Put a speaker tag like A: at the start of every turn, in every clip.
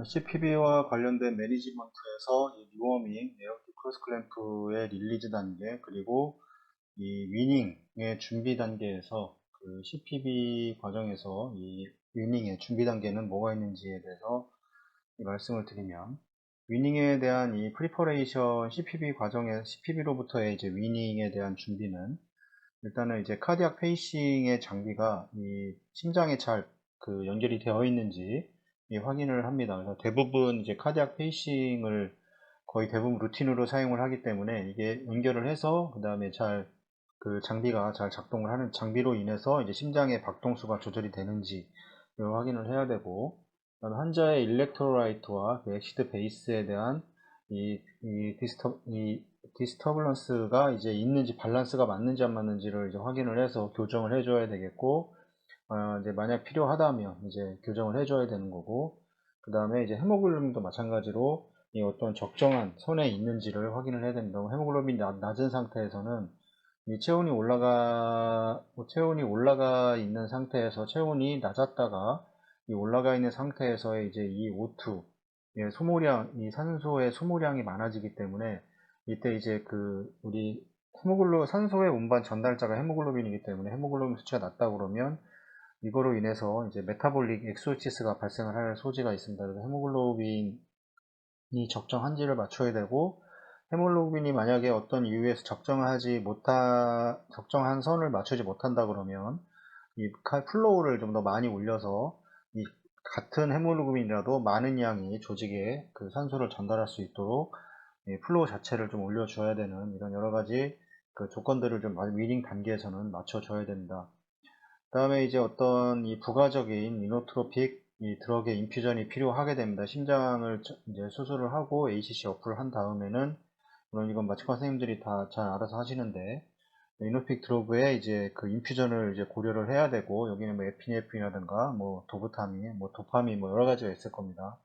A: CPB와 관련된 매니지먼트에서 이 리워밍, 에어틱 크로스 클램프의 릴리즈 단계, 그리고 이 위닝의 준비 단계에서 그 CPB 과정에서 이 위닝의 준비 단계는 뭐가 있는지에 대해서 말씀을 드리면, 위닝에 대한 이 프리퍼레이션 CPB 과정에 CPB로부터의 이제 위닝에 대한 준비는 일단은 이제 카디악 페이싱의 장비가 이 심장에 잘 그 연결이 되어 있는지 확인을 합니다. 그래서 대부분 이제 카디악 페이싱을 거의 대부분 루틴으로 사용을 하기 때문에 이게 연결을 해서 그 다음에 잘 그 장비가 잘 작동을 하는 장비로 인해서 이제 심장의 박동수가 조절이 되는지 확인을 해야 되고, 그다음에 환자의 일렉트로라이트와 그 엑시드 베이스에 대한 이 디스터블런스가 이제 있는지, 밸런스가 맞는지 안 맞는지를 이제 확인을 해서 교정을 해줘야 되겠고, 이제 만약 필요하다면 이제 교정을 해줘야 되는 거고, 그 다음에 이제 헤모글로빈도 마찬가지로 이 어떤 적정한 선에 있는지를 확인을 해야 됩니다. 헤모글로빈이 낮은 상태에서는 이 체온이 올라가 있는 상태에서 체온이 낮았다가 이 올라가 있는 상태에서의 이제 이 O2, 소모량, 이 산소의 소모량이 많아지기 때문에 이때 이제 그 우리 산소의 운반 전달자가 헤모글로빈이기 때문에 헤모글로빈 수치가 낮다 그러면 이거로 인해서 이제 메타볼릭 엑소시스가 발생을 할 소지가 있습니다. 그래서 헤모글로빈이 적정한지를 맞춰야 되고, 헤모글로빈이 만약에 어떤 이유에서 적정한 선을 맞추지 못한다 그러면 이 플로우를 좀 더 많이 올려서 이 같은 헤모글로빈이라도 많은 양이 조직에 그 산소를 전달할 수 있도록 플로우 자체를 좀 올려줘야 되는 이런 여러 가지 그 조건들을 좀 위닝 단계에서는 맞춰줘야 됩니다. 그 다음에 이제 어떤 이 부가적인 이노트로픽 이 드럭의 인퓨전이 필요하게 됩니다. 심장을 이제 수술을 하고 ACC 어플을 한 다음에는, 물론 이건 마취과 선생님들이 다 잘 알아서 하시는데, 이노픽 드러그에 이제 그 인퓨전을 이제 고려를 해야 되고, 여기는 뭐 에피네프린이라든가 뭐 도부타민, 뭐 도파민 뭐 여러 가지가 있을 겁니다.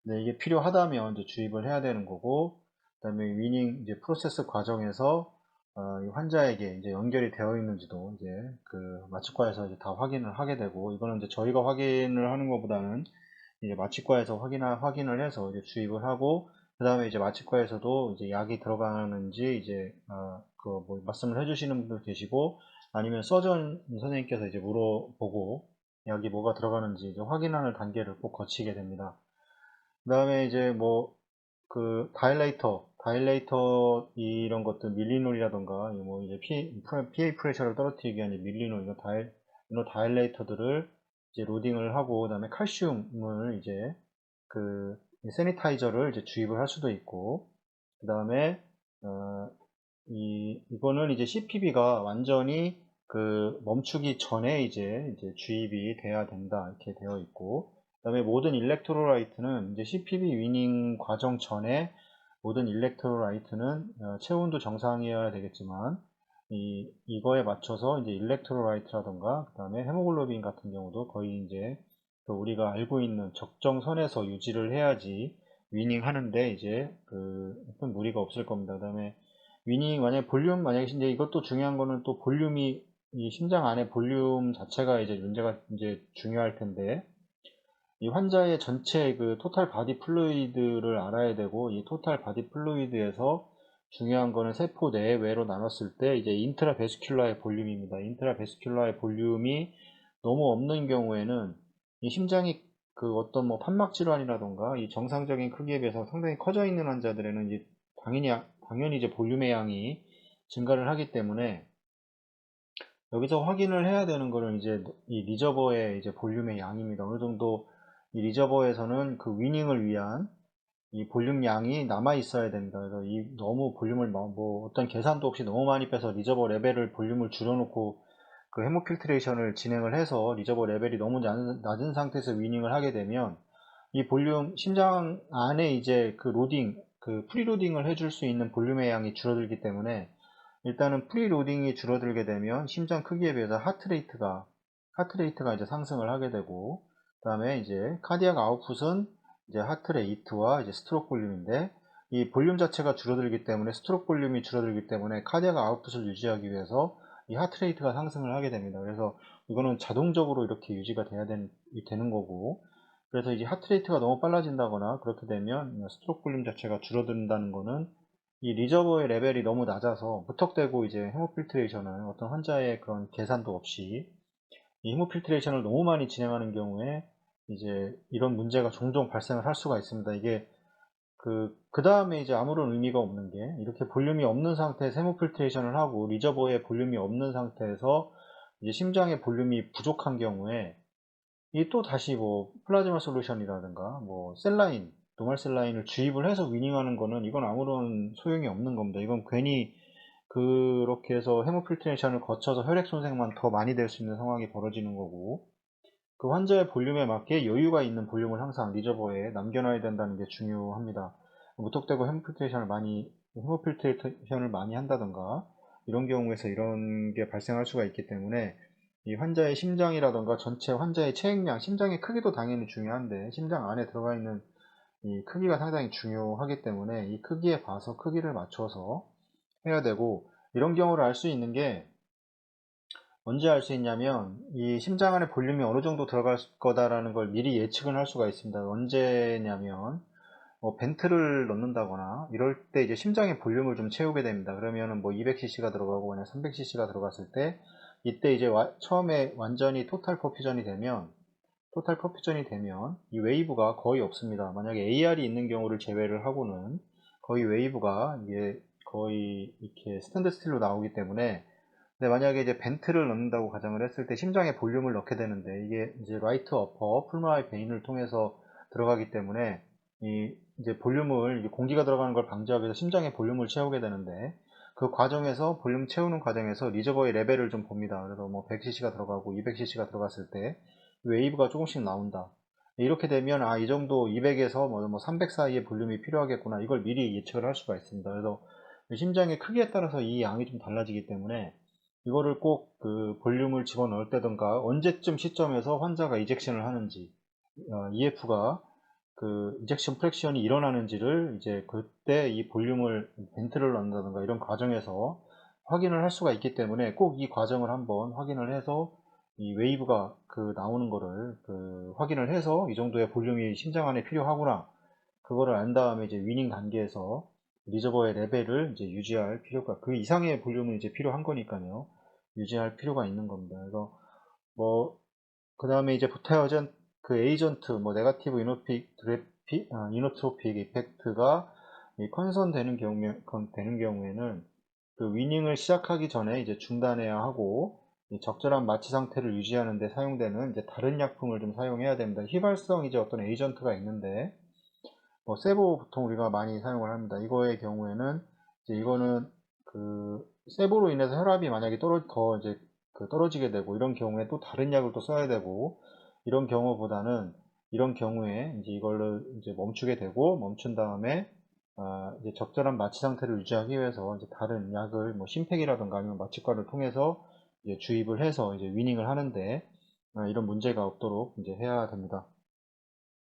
A: 근데 이게 필요하다면 이제 주입을 해야 되는 거고, 그다음에 위닝 이제 프로세스 과정에서 이 환자에게 이제 연결이 되어 있는지도 이제 그 마취과에서 이제 다 확인을 하게 되고, 이거는 이제 저희가 확인을 하는 것보다는 이제 마취과에서 확인을 해서 이제 주입을 하고, 그 다음에 이제 마취과에서도 이제 약이 들어가는지 이제 뭐 말씀을 해주시는 분들 계시고, 아니면 서전 선생님께서 이제 물어보고 약이 뭐가 들어가는지 이제 확인하는 단계를 꼭 거치게 됩니다. 그 다음에 이제 뭐 그 다일레이터 이런 것들 밀리놀이라던가 뭐 이제 PA 프레셔를 떨어뜨리기 위한 밀리놀 이런 다일레이터들을 이제 로딩을 하고, 그다음에 칼슘을 이제 그 세니타이저를 이제 주입을 할 수도 있고, 그 다음에 이거는 이제 CPB가 완전히 그 멈추기 전에 이제 주입이 돼야 된다 이렇게 되어 있고, 그 다음에 모든 일렉트로라이트는 이제 CPB 위닝 과정 전에 모든 일렉트로라이트는 체온도 정상이어야 되겠지만 이거에 맞춰서 이제 일렉트로라이트라던가 그 다음에 헤모글로빈 같은 경우도 거의 이제 그 우리가 알고 있는 적정선에서 유지를 해야지 위닝 하는데 이제 그 어떤 무리가 없을 겁니다. 그 다음에 위닝 만약에 이제 이것도 중요한 거는 또 볼륨이, 이 심장 안에 볼륨 자체가 이제 문제가 이제 중요할 텐데, 이 환자의 전체 그 토탈 바디 플루이드를 알아야 되고, 이 토탈 바디 플루이드에서 중요한 거는 세포 내외로 나눴을 때 이제 인트라베스큘라의 볼륨입니다. 인트라베스큘라의 볼륨이 너무 없는 경우에는 이 심장이 그 어떤 뭐 판막 질환이라던가 이 정상적인 크기에 비해서 상당히 커져 있는 환자들에는 이제 당연히 이제 볼륨의 양이 증가를 하기 때문에, 여기서 확인을 해야 되는 거는 이제 이 리저버의 이제 볼륨의 양입니다. 어느 정도 이 리저버에서는 그 위닝을 위한 이 볼륨 양이 남아 있어야 됩니다. 그래서 이 너무 볼륨을 뭐 어떤 계산도 없이 너무 많이 빼서 리저버 레벨을 볼륨을 줄여놓고 그 헤모필트레이션을 진행을 해서 리저버 레벨이 너무 낮은 상태에서 위닝을 하게 되면 이 볼륨, 심장 안에 이제 그 프리로딩을 해줄 수 있는 볼륨의 양이 줄어들기 때문에, 일단은 프리로딩이 줄어들게 되면 심장 크기에 비해서 하트레이트가 이제 상승을 하게 되고, 그 다음에 이제 카디악 아웃풋은 이제 하트레이트와 이제 스트로크 볼륨인데, 이 볼륨 자체가 줄어들기 때문에, 스트로크 볼륨이 줄어들기 때문에 카디악 아웃풋을 유지하기 위해서 이 하트레이트가 상승을 하게 됩니다. 그래서 이거는 자동적으로 이렇게 유지가 되는 거고, 그래서 이제 하트레이트가 너무 빨라진다거나 그렇게 되면 스트로크 볼륨 자체가 줄어든다는 거는 이 리저버의 레벨이 너무 낮아서 무턱대고 이제 헤모필트레이션을 어떤 환자의 그런 계산도 없이 이 헤모필트레이션을 너무 많이 진행하는 경우에 이제 이런 문제가 종종 발생을 할 수가 있습니다. 이게 그 다음에 이제 아무런 의미가 없는 게, 이렇게 볼륨이 없는 상태에서 헤모필트레이션을 하고 리저버에 볼륨이 없는 상태에서 이제 심장의 볼륨이 부족한 경우에 이 또 다시 뭐 플라즈마 솔루션이라든가 뭐 셀라인, 노말 셀라인을 주입을 해서 위닝하는 거는 이건 아무런 소용이 없는 겁니다. 이건 괜히 그렇게 해서 헤모필트레이션을 거쳐서 혈액 손상만 더 많이 될 수 있는 상황이 벌어지는 거고, 그 환자의 볼륨에 맞게 여유가 있는 볼륨을 항상 리저버에 남겨놔야 된다는 게 중요합니다. 무턱대고 헤모필트레이션을 많이 한다던가 이런 경우에서 이런 게 발생할 수가 있기 때문에 이 환자의 심장이라던가 전체 환자의 체액량, 심장의 크기도 당연히 중요한데 심장 안에 들어가 있는 이 크기가 상당히 중요하기 때문에 이 크기에 봐서 크기를 맞춰서 해야 되고, 이런 경우를 알 수 있는 게 언제 알 수 있냐면 이 심장 안에 볼륨이 어느 정도 들어갈 거다라는 걸 미리 예측을 할 수가 있습니다. 언제냐면 벤트를 넣는다거나 이럴 때 이제 심장의 볼륨을 좀 채우게 됩니다. 그러면은 뭐 200cc가 들어가고 그냥 300cc가 들어갔을 때 이때 이제 처음에 완전히 토탈 퍼퓨전이 되면 이 웨이브가 거의 없습니다. 만약에 AR이 있는 경우를 제외를 하고는 거의 웨이브가 이게 거의 이렇게 스탠드 스틸로 나오기 때문에, 근데 만약에 이제 벤트를 넣는다고 가정을 했을 때 심장에 볼륨을 넣게 되는데 이게 이제 라이트 어퍼 풀마의 베인을 통해서 들어가기 때문에 이 이제 볼륨을 공기가 들어가는 걸 방지하기 위해서 심장에 볼륨을 채우게 되는데, 그 과정에서 볼륨 채우는 과정에서 리저버의 레벨을 좀 봅니다. 그래서 뭐 100cc가 들어가고 200cc가 들어갔을 때 웨이브가 조금씩 나온다. 이렇게 되면 이 정도 200에서 뭐 300 사이의 볼륨이 필요하겠구나. 이걸 미리 예측을 할 수가 있습니다. 그래서 심장의 크기에 따라서 이 양이 좀 달라지기 때문에 이거를 꼭 그 볼륨을 집어넣을 때든가 언제쯤 시점에서 환자가 이젝션을 하는지, EF가 그 이젝션 프랙션이 일어나는지를 이제 그때 이 볼륨을 벤트를 넣는다든가 이런 과정에서 확인을 할 수가 있기 때문에 꼭 이 과정을 한번 확인을 해서 이 웨이브가 나오는 거를 확인을 해서 이 정도의 볼륨이 심장 안에 필요하구나, 그거를 안 다음에 이제 위닝 단계에서 리저버의 레벨을 이제 유지할 필요가, 그 이상의 볼륨은 이제 필요한 거니까요. 유지할 필요가 있는 겁니다. 그래서 뭐 그 다음에 이제 부타이전 그 에이전트 뭐 네가티브 이노트로픽 이펙트가 컨선 되는 경우에는 그 위닝을 시작하기 전에 이제 중단해야 하고, 적절한 마취 상태를 유지하는 데 사용되는 이제 다른 약품을 좀 사용해야 됩니다. 휘발성 이제 어떤 에이전트가 있는데 세보 보통 우리가 많이 사용을 합니다. 이거의 경우에는 이제 이거는 세보로 인해서 혈압이 만약에 더 이제 떨어지게 되고 이런 경우에 또 다른 약을 또 써야 되고, 이런 경우보다는 이런 경우에 이제 이걸로 이제 멈추게 되고, 멈춘 다음에 이제 적절한 마취 상태를 유지하기 위해서 이제 다른 약을 뭐 심팩이라든가 아니면 마취과를 통해서 이제 주입을 해서 이제 위닝을 하는데 이런 문제가 없도록 이제 해야 됩니다.